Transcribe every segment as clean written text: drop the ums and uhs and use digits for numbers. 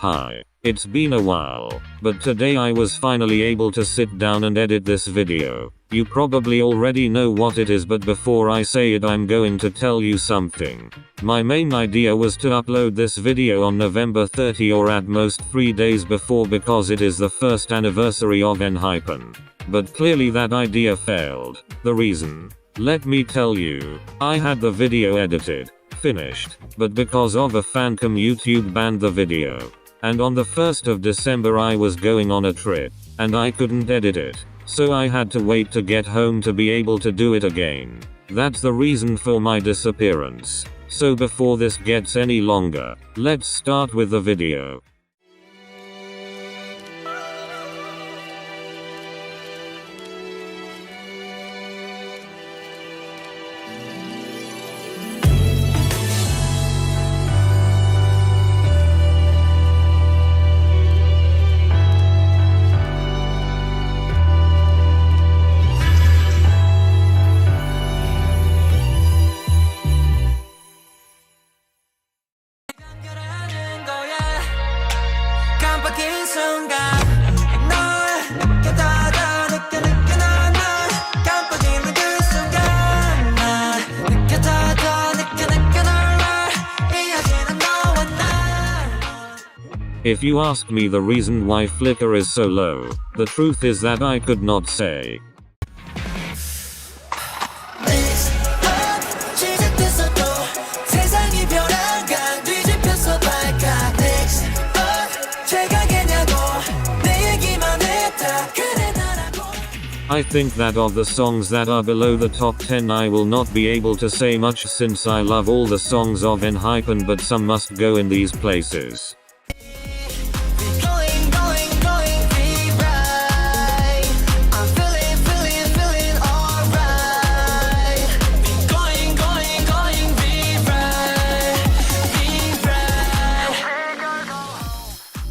Hi. It's been a while, but today I was finally able to sit down and edit this video. You probably already know what it is, but before I say it, I'm going to tell you something. My main idea was to upload this video on November 30 or at most 3 days before, because it is the first anniversary of enhypen. But clearly that idea failed. The reason? Let me tell you. I had the video edited, finished, but because of a fancam, YouTube banned the video. And on the 1st of December I was going on a trip, and I couldn't edit it, so I had to wait to get home to be able to do it again. That's the reason for my disappearance. So before this gets any longer, let's start with the video. If you ask me the reason why flicker is so low, the truth is that I could not say. I think that of the songs that are below the top 10 I will not be able to say much, since I love all the songs of enhypen, but some must go in these places.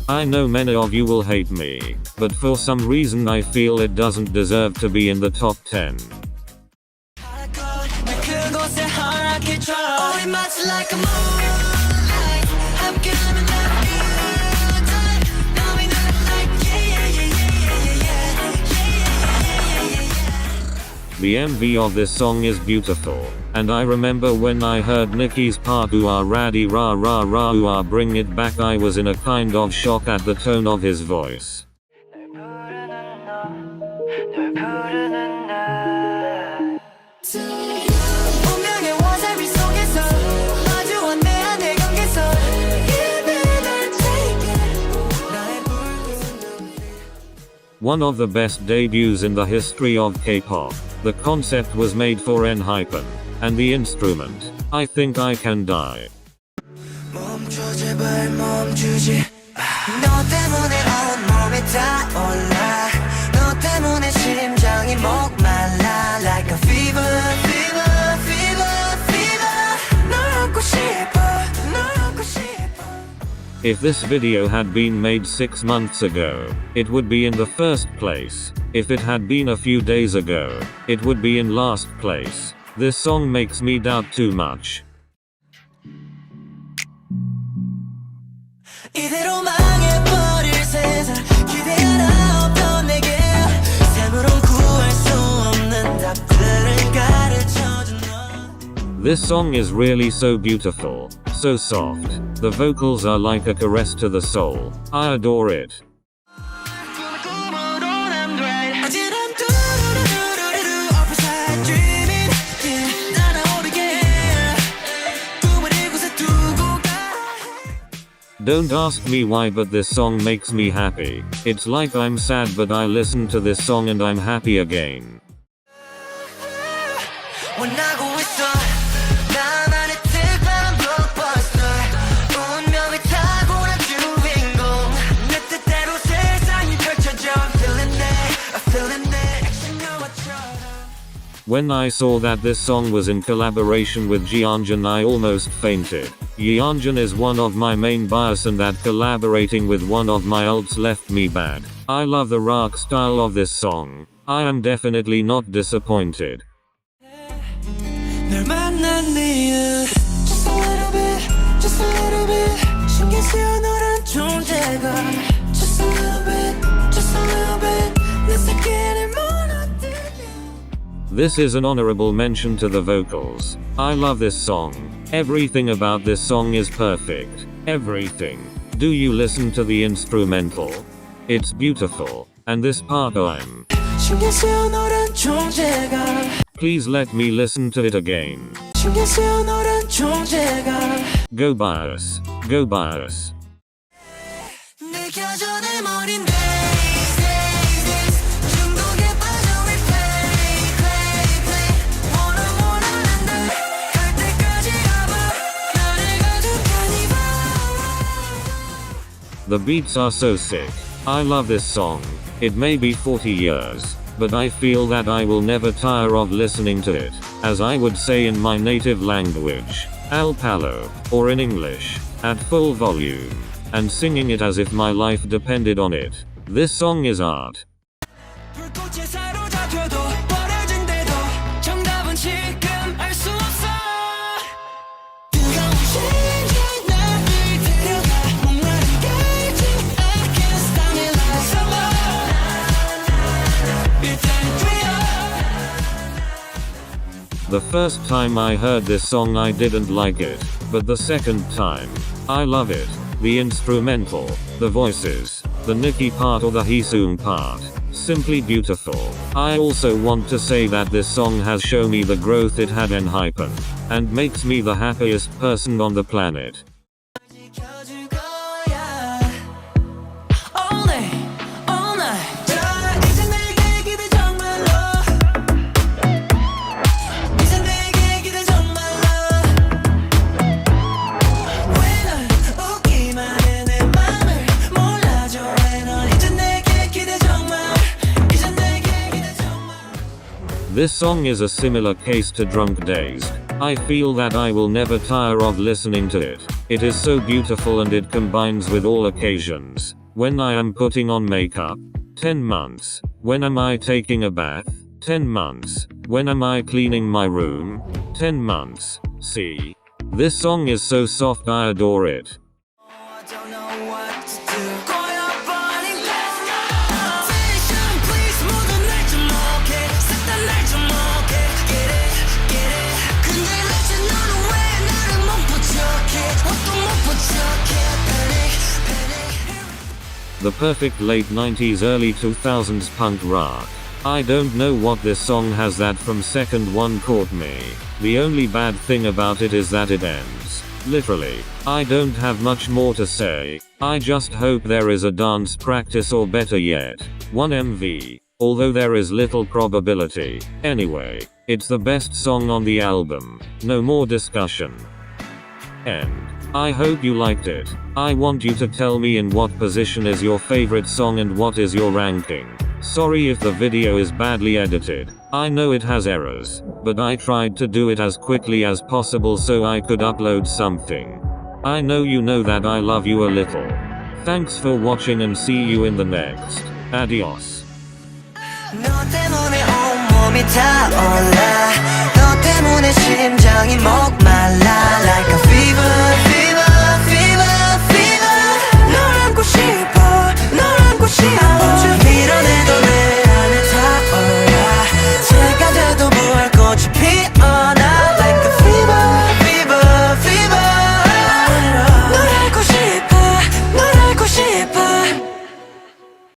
I know many of you will hate me, but for some reason I feel it doesn't deserve to be in the top 10. The MV of this song is beautiful, and I remember when I heard Nicki's part "ooh ah raddy rah rah rah ooh ah bring it back," I was in a kind of shock at the tone of his voice. One of the best debuts in the history of K-pop. The concept was made for enhypen, and the instrument, "I Think I Can Die." If this video had been made 6 months ago, it would be in the first place. If it had been a few days ago, it would be in last place. This song makes me doubt too much. This song is really so beautiful, so soft. The vocals are like a caress to the soul. I adore it. Don't ask me why, but this song makes me happy. It's like I'm sad, but I listen to this song and I'm happy again. When I saw that this song was in collaboration with Yeonjun, I almost fainted. Yeonjun is one of my main bias, and that collaborating with one of my ults left me bad. I love the rock style of this song. I am definitely not disappointed. just a little bit 신경 쓰여 너란 존재 This is an honorable mention to the vocals. I love this song. Everything about this song is perfect. Everything. Do you listen to the instrumental? It's beautiful. And this part I'm. Please let me listen to it again. Go bias. Go bias. The beats are so sick. I love this song. It may be 40 years, but I feel that I will never tire of listening to it, as I would say in my native language, al palo, or in English, at full volume, and singing it as if my life depended on it. This song is art. The first time I heard this song I didn't like it, but the second time, I love it. The instrumental, the voices, the Nikki part or the Heesung part, simply beautiful. I also want to say that this song has shown me the growth it had enhypen, and makes me the happiest person on the planet. This song is a similar case to Drunk Dazed. I feel that I will never tire of listening to it. It is so beautiful and it combines with all occasions. When I am putting on makeup, 10 months. When am I taking a bath? 10 months. When am I cleaning my room? 10 months. See? This song is so soft, I adore it. The perfect late 90s early 2000s punk rock. I don't know what this song has that from second one caught me. The only bad thing about it is that it ends. Literally. I don't have much more to say. I just hope there is a dance practice or better yet, 1 MV. Although there is little probability. Anyway, it's the best song on the album. No more discussion. End. I hope you liked it. I want you to tell me in what position is your favorite song and what is your ranking. Sorry if the video is badly edited. I know it has errors, but I tried to do it as quickly as possible so I could upload something. I know you know that I love you a little. Thanks for watching and see you in the next. Adios. 너 때문에 온몸이 타올라 너 때문에 심장이 목말라 like a fever